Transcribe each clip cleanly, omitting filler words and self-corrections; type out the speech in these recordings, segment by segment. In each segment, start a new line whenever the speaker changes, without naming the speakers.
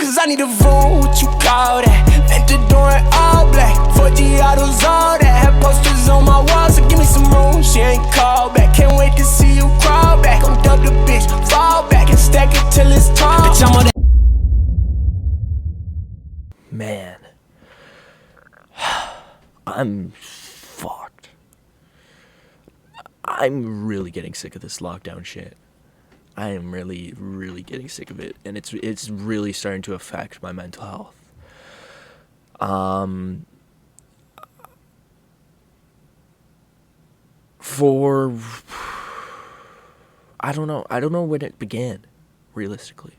Cause I need a phone, what you call that? Ventador in all black, 4G autos, all that. Have posters on my wall, so give me some room. She ain't called back, can't wait to see you crawl back. Gon' dump the bitch, fall back and stack it till it's tall. Bitch, I'm on that.
Man, I'm fucked. I'm really getting sick of this lockdown shit. I am really, really getting sick of it, and it's really starting to affect my mental health. I don't know when it began, realistically.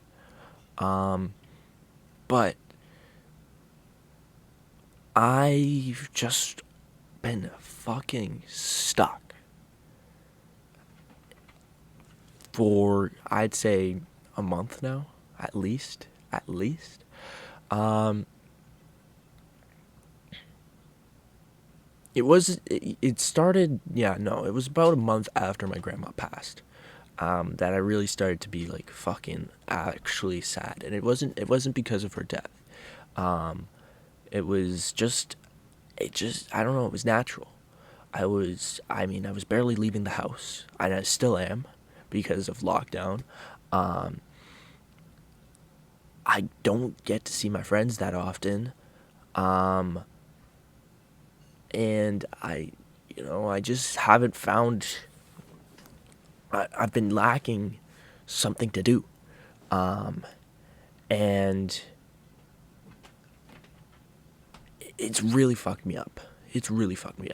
But I've just been fucking stuck for, I'd say, a month now, at least. It started, it was about a month after my grandma passed, that I really started to be, like, fucking actually sad, and it wasn't because of her death. It was just, I don't know, it was natural. I was barely leaving the house, and I still am, because of lockdown. I don't get to see my friends that often, and I just haven't found, I've been lacking something to do, and it's really fucked me up.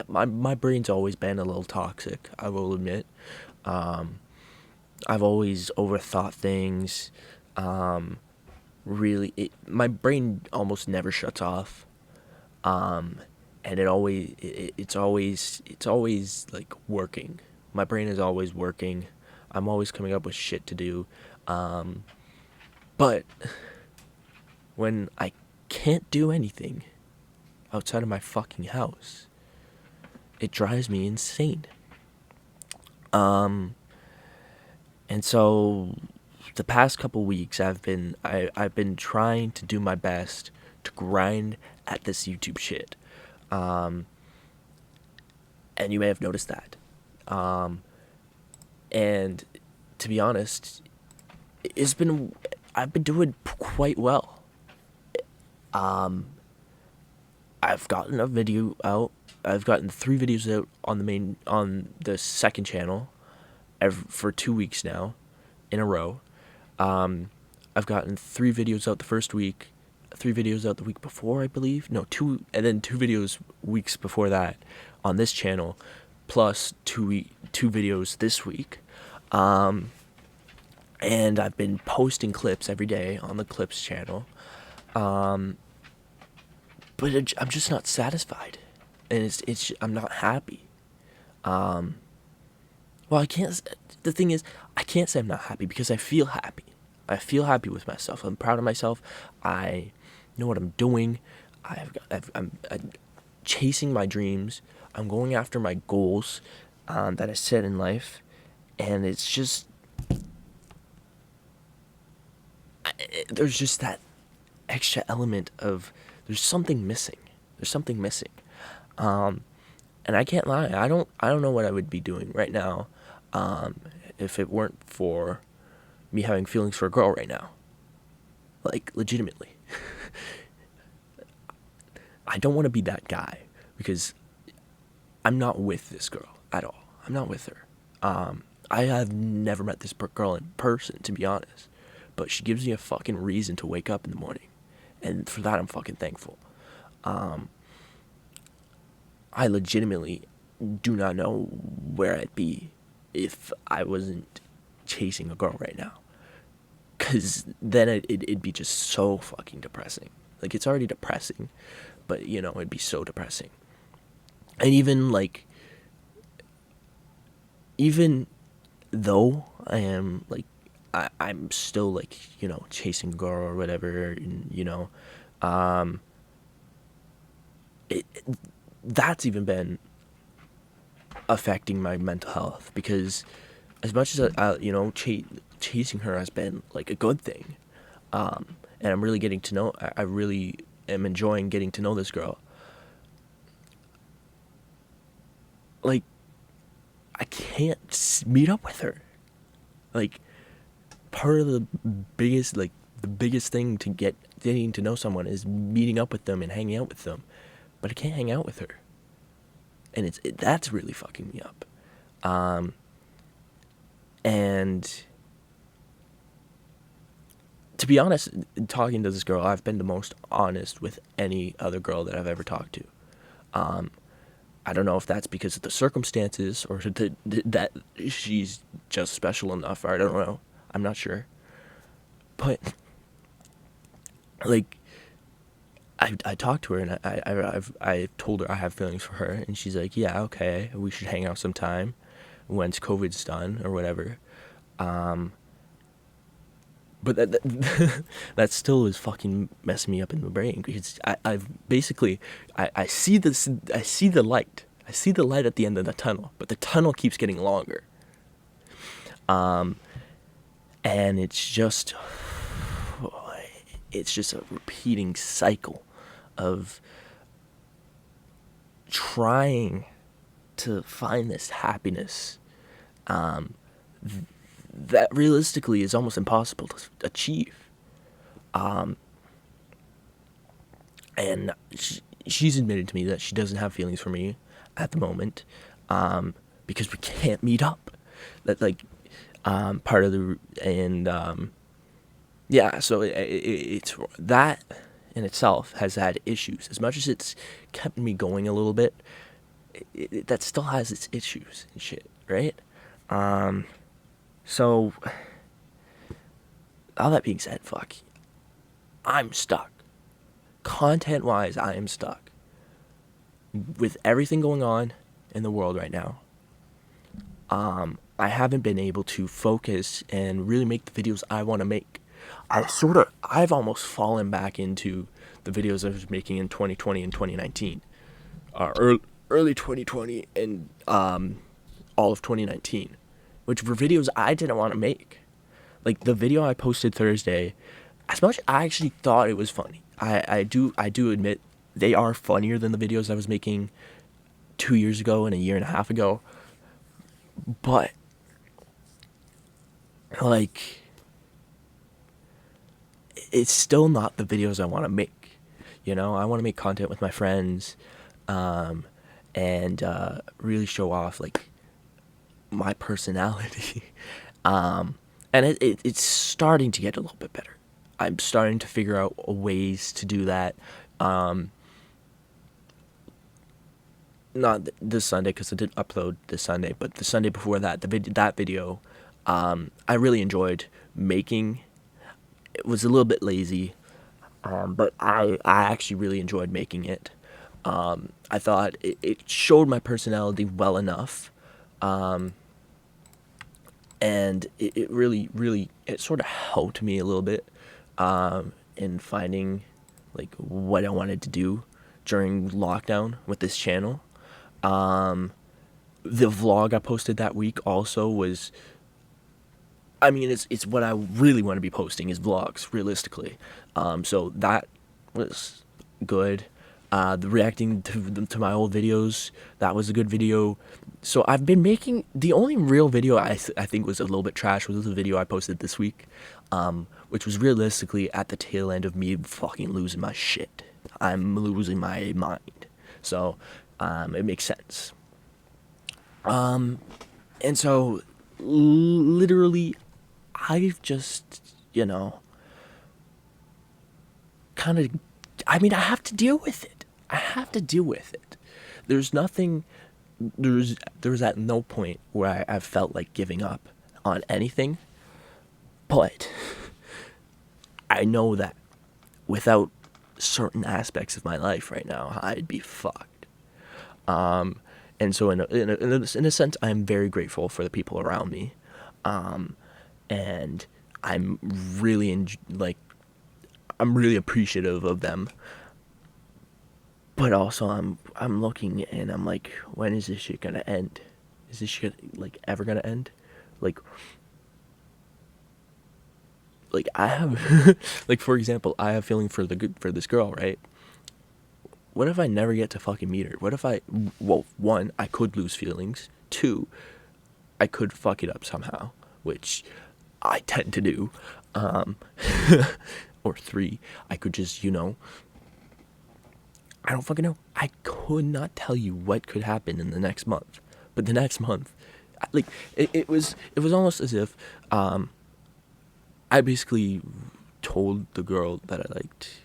My brain's always been a little toxic, I will admit. I've always overthought things. My brain almost never shuts off. And it's always like working. My brain is always working. I'm always coming up with shit to do. But when I can't do anything outside of my fucking house, it drives me insane. And so the past couple weeks I've been trying to do my best to grind at this YouTube shit. And you may have noticed that. And to be honest, I've been doing quite well. I've gotten a video out. I've gotten 3 videos out on the second channel for 2 weeks now in a row. I've gotten 3 videos out the first week, 3 videos out the week before, I believe. No, 2, and then 2 videos weeks before that on this channel, plus 2 videos this week. And I've been posting clips every day on the Clips channel. But I'm just not satisfied, and I'm not happy. Well, the thing is, I can't say I'm not happy because I feel happy. I feel happy with myself. I'm proud of myself. I know what I'm doing. I'm chasing my dreams. I'm going after my goals that I set in life, and it's just, there's just that extra element of there's something missing. And I can't lie. I don't know what I would be doing right now, if it weren't for me having feelings for a girl right now. Like, legitimately. I don't want to be that guy because I'm not with this girl at all. I'm not with her. I have never met this girl in person, to be honest, but she gives me a fucking reason to wake up in the morning, and for that I'm fucking thankful. I legitimately do not know where I'd be if I wasn't chasing a girl right now. Because then it'd be just so fucking depressing. Like, it's already depressing, but, it'd be so depressing. And even though I am, like, I'm still, like, chasing a girl or whatever, and, that's even been affecting my mental health, because as much as chasing her has been like a good thing, and I'm really getting to know. I really am enjoying getting to know this girl. Like, I can't meet up with her. Like, part of the biggest thing to getting to know someone is meeting up with them and hanging out with them, but I can't hang out with her, and that's really fucking me up. And to be honest, talking to this girl, I've been the most honest with any other girl that I've ever talked to. I don't know if that's because of the circumstances or that she's just special enough. I don't know. I'm not sure. But, like, I talked to her, and I told her I have feelings for her, and she's like, yeah, okay, we should hang out sometime once COVID's done or whatever. But that still is fucking messing me up in the brain, because I've basically I see the light. I see the light at the end of the tunnel, but the tunnel keeps getting longer. And it's just a repeating cycle of trying to find this happiness that realistically is almost impossible to achieve. And she's admitted to me that she doesn't have feelings for me at the moment, because we can't meet up. That, like, part of the, and yeah, so it's that in itself has had issues. As much as it's kept me going a little bit, that still has its issues and shit, right? So, all that being said, fuck, I'm stuck. Content-wise, I am stuck. With everything going on in the world right now, I haven't been able to focus and really make the videos I want to make. I've almost fallen back into the videos I was making in 2020 and 2019. Early 2020 and all of 2019. Which were videos I didn't want to make. Like, the video I posted Thursday, as much as I actually thought it was funny, I do admit they are funnier than the videos I was making 2 years ago and a year and a half ago. But, like, it's still not the videos I want to make. You know, I want to make content with my friends, and really show off, like, my personality. And it's starting to get a little bit better. I'm starting to figure out ways to do that. Not this Sunday, because I didn't upload this Sunday, but the Sunday before that, that video, I really enjoyed making. It was a little bit lazy, but I actually really enjoyed making it. I thought it showed my personality well enough. And it really, really, it sort of helped me a little bit in finding, like, what I wanted to do during lockdown with this channel. The vlog I posted that week also was, I mean, it's what I really want to be posting is vlogs, realistically. So that was good. The reacting to my old videos, that was a good video. So I've been making, the only real video I think was a little bit trash was the video I posted this week, which was realistically at the tail end of me fucking losing my shit. I'm losing my mind. So, it makes sense. And so, literally, I've just, kind of, I mean, I have to deal with it. There's nothing, there's at no point where I've felt like giving up on anything, but I know that without certain aspects of my life right now, I'd be fucked. And so in a sense, I'm very grateful for the people around me, and I'm really I'm really appreciative of them. But also, I'm looking and I'm like, when is this shit gonna end? Is this shit, like, ever gonna end? Like, like I have, like for example, I have feeling for this girl, right? What if I never get to fucking meet her? What if well, one, I could lose feelings. Two, I could fuck it up somehow, which I tend to do. Um, or three, I could just, I don't fucking know. I could not tell you what could happen in the next month. But the next month, like, it was almost as if, I basically told the girl that I liked,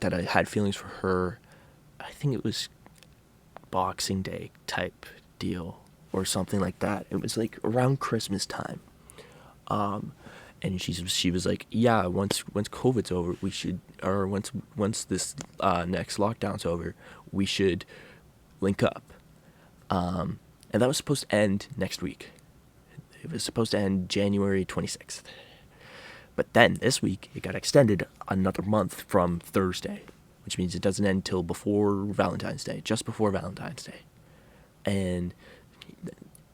that I had feelings for her. I think it was Boxing Day type deal or something like that. It was like around Christmas time. And she was like, yeah, once COVID's over, we should, or once this next lockdown's over, we should link up. And that was supposed to end next week. It was supposed to end January 26th. But then this week it got extended another month from Thursday, which means it doesn't end till before Valentine's Day, just before Valentine's Day. And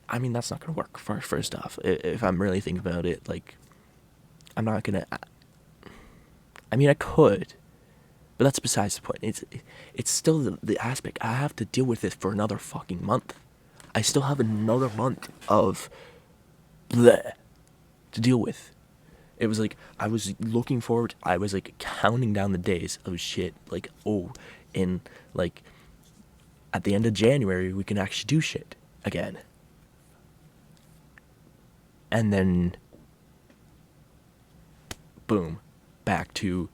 I mean, that's not going to work first off. If I'm really thinking about it, like, I'm not going to, I mean, I could, but that's besides the point. It's still the aspect. I have to deal with this for another fucking month. I still have another month of bleh to deal with. It was like, I was looking forward, I was like counting down the days of shit, like, oh, in like, at the end of January, we can actually do shit again. And then, boom, back to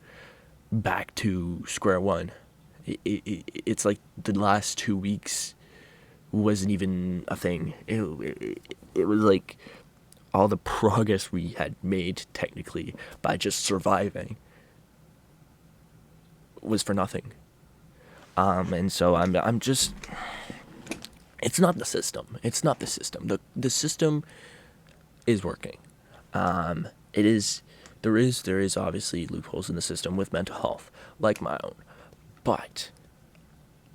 square one. It's like the last 2 weeks wasn't even a thing. It was like all the progress we had made technically by just surviving was for nothing. And so I'm just, it's not the system. It's not the system. The system is working. It is, there is obviously loopholes in the system with mental health, like my own, but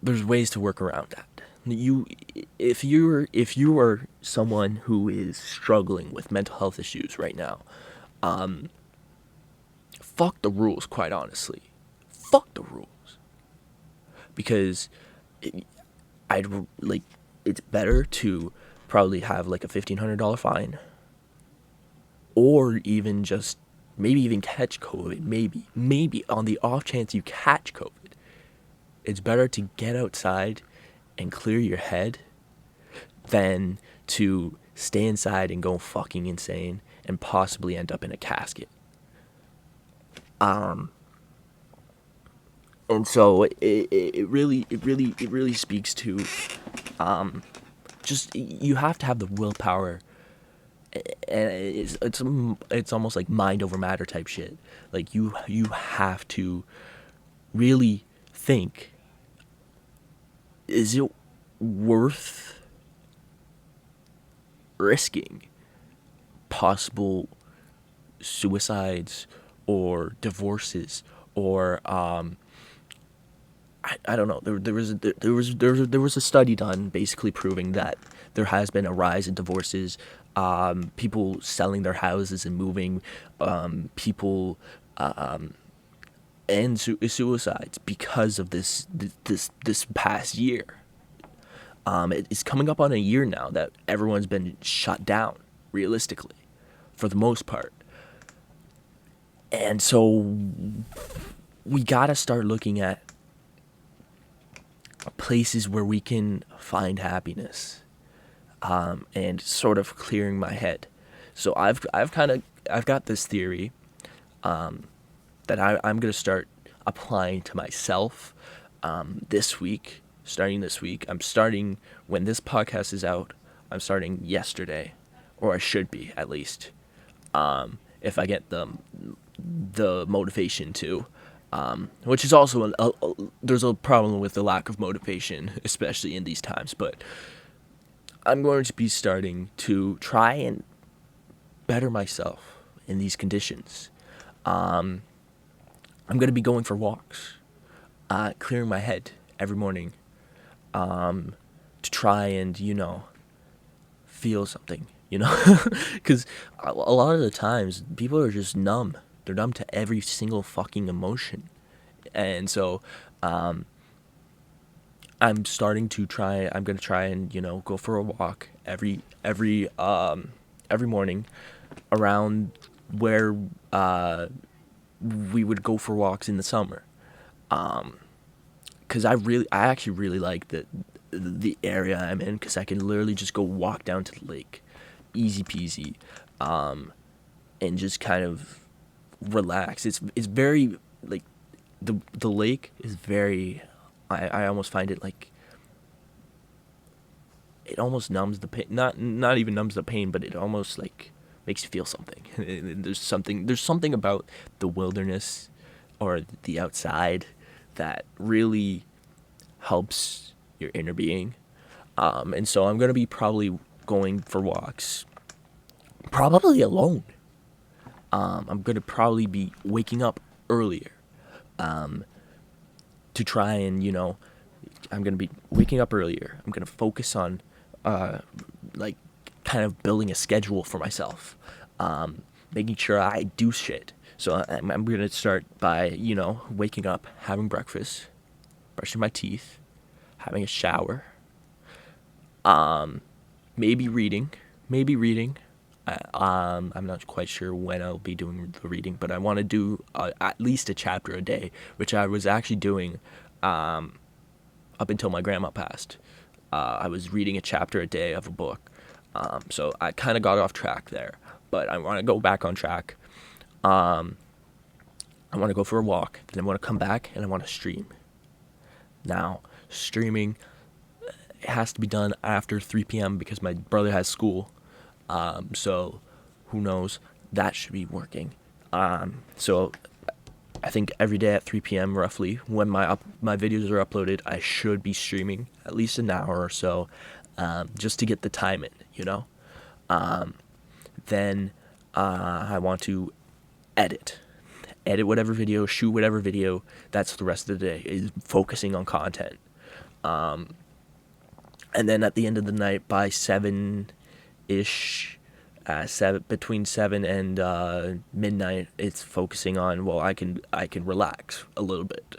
there's ways to work around that. If you are someone who is struggling with mental health issues right now, fuck the rules, quite honestly. Fuck the rules. Because it's better to probably have like a $1,500 fine, or even just maybe even catch COVID. Maybe on the off chance you catch COVID, it's better to get outside and clear your head than to stay inside and go fucking insane and possibly end up in a casket. And so it really speaks to, just, you have to have the willpower, and it's almost like mind over matter type shit. Like you have to really think, is it worth risking possible suicides or divorces or I don't know. There was a study done basically proving that there has been a rise in divorces, people selling their houses and moving, people and suicides because of this past year. It's coming up on a year now that everyone's been shut down, realistically, for the most part. And so we gotta start looking at places where we can find happiness, and sort of clearing my head. So I've got this theory, that I'm gonna start applying to myself, this week. Starting this week, I'm starting when this podcast is out. I'm starting yesterday, or I should be at least, if I get the motivation to. Which is also there's a problem with the lack of motivation, especially in these times. But I'm going to be starting to try and better myself in these conditions. I'm going to be going for walks, clearing my head every morning, to try and, feel something, because a lot of the times people are just numb. They're numb to every single fucking emotion. And so I'm going to try and, go for a walk every morning around where we would go for walks in the summer. Cause I actually really like the area I'm in, cause I can literally just go walk down to the lake, easy peasy, and just kind of relax. It's very, like, the lake is very, I almost find it like, it almost numbs the pain, not even numbs the pain, but it almost like makes you feel something. There's something about the wilderness or the outside that really helps your inner being. And so I'm going to be probably going for walks, probably alone. I'm going to probably be waking up earlier to try and, I'm going to be waking up earlier. I'm going to focus on, like, kind of building a schedule for myself, making sure I do shit. So I'm going to start by, waking up, having breakfast, brushing my teeth, having a shower, maybe reading. I'm not quite sure when I'll be doing the reading, but I want to do at least a chapter a day, which I was actually doing up until my grandma passed. I was reading a chapter a day of a book, so I kind of got off track there, but I want to go back on track. I want to go for a walk, then I want to come back and I want to stream. Now, streaming has to be done after 3 p.m. because my brother has school. So who knows? That should be working. So I think every day at 3 p.m. roughly, when my videos are uploaded, I should be streaming at least an hour or so, just to get the time in, Then I want to edit whatever video, shoot whatever video. That's the rest of the day, is focusing on content. And then at the end of the night, by 7-ish, between 7 and midnight, it's focusing on, well, I can relax a little bit,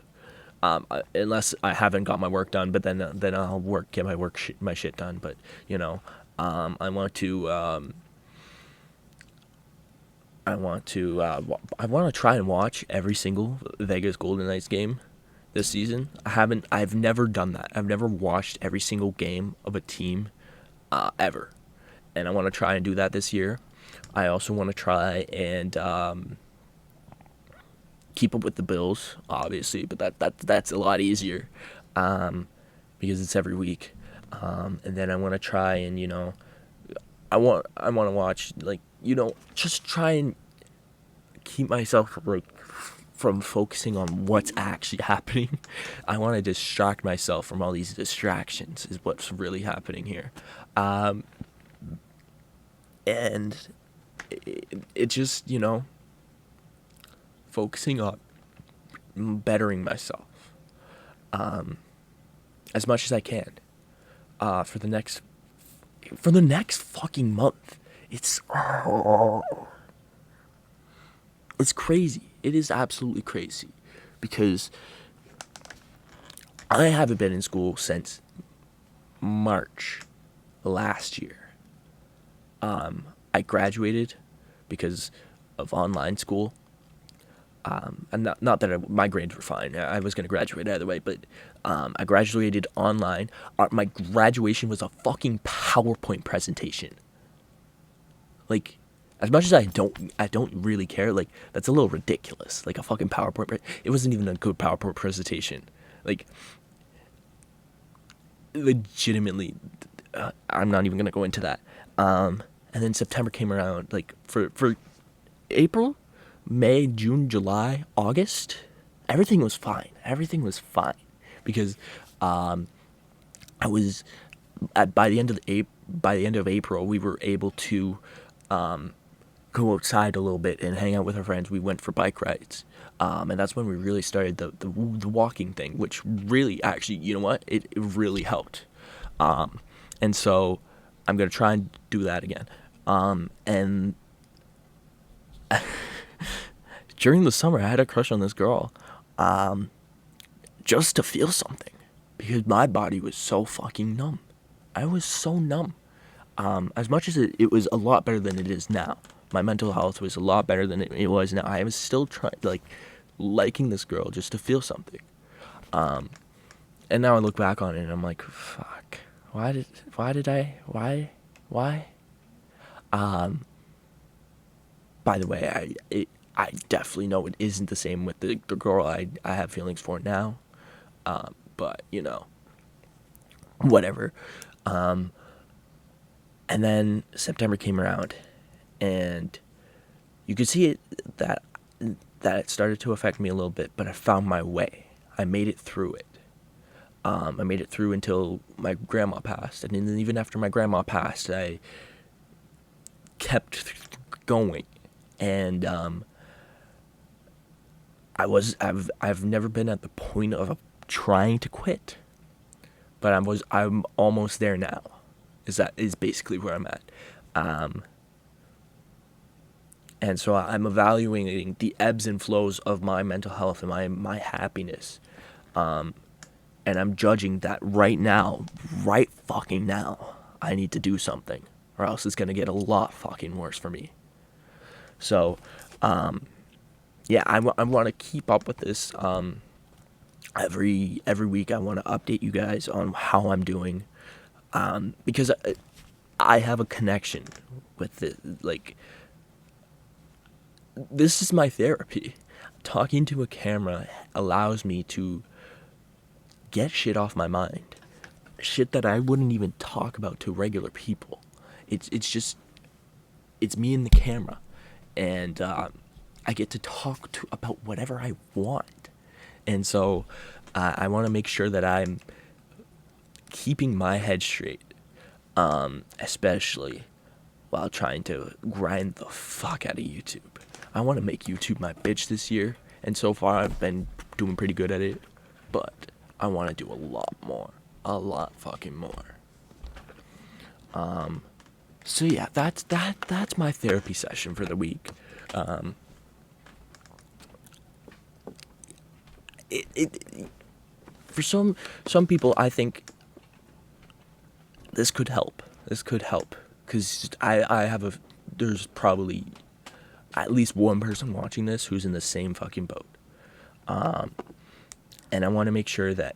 unless I haven't got my work done. But then I'll get my shit done. But I want to try and watch every single Vegas Golden Knights game this season. I've never done that. I've never watched every single game of a team ever, and I want to try and do that this year. I also want to try and keep up with the Bills, obviously, but that's a lot easier because it's every week. And then I want to try and I want to watch, like, just try and keep myself from focusing on what's actually happening. I want to distract myself from all these distractions, is what's really happening here. And it just, focusing on bettering myself as much as I can for the next fucking month. It's crazy. It is absolutely crazy, because I haven't been in school since March last year. I graduated because of online school. And not that my grades were fine. I was going to graduate either way, but I graduated online. My graduation was a fucking PowerPoint presentation. Like, as much as I don't really care, like, that's a little ridiculous. Like, a fucking PowerPoint, it wasn't even a good PowerPoint presentation. Like, legitimately, I'm not even going to go into that. And then September came around, like, for April, May, June, July, August, everything was fine. Because I was by the end of April, we were able to go outside a little bit and hang out with our friends. We went for bike rides, and that's when we really started the walking thing, which really, actually, you know what, it really helped. And so I'm gonna try and do that again, and during the summer, I had a crush on this girl, just to feel something, because my body was so fucking numb. I was so numb. As much as it was a lot better than it is now. My mental health was a lot better than it was now. I was still liking this girl just to feel something. And now I look back on it and I'm like, fuck. Why? By the way, I definitely know it isn't the same with the girl I have feelings for now. But, you know, whatever. And then September came around, and you could see it that it started to affect me a little bit, but I found my way. I made it through it. I made it through until my grandma passed, and then even after my grandma passed, I kept going, and I've never been at the point of trying to quit, but I'm almost there now. Is basically where I'm at. And so I'm evaluating the ebbs and flows of my mental health and my happiness. And I'm judging that right now, right fucking now, I need to do something, or else it's going to get a lot fucking worse for me. So, yeah, I want to keep up with this. Every week I want to update you guys on how I'm doing. Because I have a connection with it. Like, this is my therapy. Talking to a camera allows me to get shit off my mind. Shit that I wouldn't even talk about to regular people. It's me and the camera. And I get to talk about whatever I want. And so I want to make sure that I'm keeping my head straight, especially while trying to grind the fuck out of YouTube. I want to make YouTube my bitch this year, and so far I've been doing pretty good at it, but I want to do a lot fucking more. So yeah, that's my therapy session for the week. For some people, I think this could help. Because there's probably at least one person watching this who's in the same fucking boat. And I want to make sure that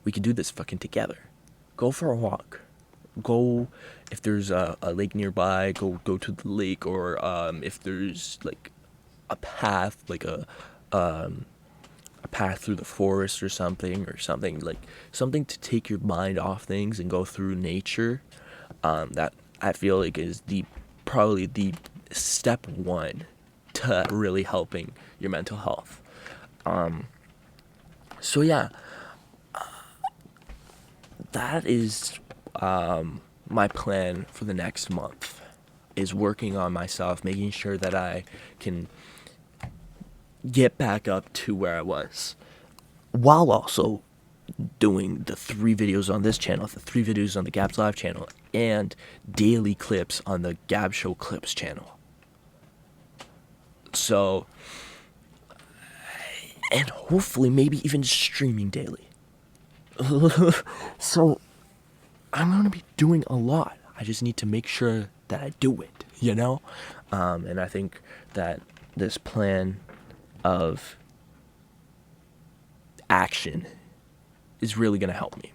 we can do this fucking together. Go for a walk. Go, if there's a lake nearby, go to the lake, or if there's like a path, like a path through the forest or something to take your mind off things and go through nature. That I feel like is probably the step one to really helping your mental health. So yeah, that is my plan for the next month, is working on myself, making sure that I can get back up to where I was, while also doing the 3 videos on this channel, the 3 videos on the Gabzzz Live channel, and daily clips on the Gabzzz Show Clips channel. So, and hopefully maybe even streaming daily. So, I'm going to be doing a lot. I just need to make sure that I do it, you know? And I think that this plan of action is really going to help me.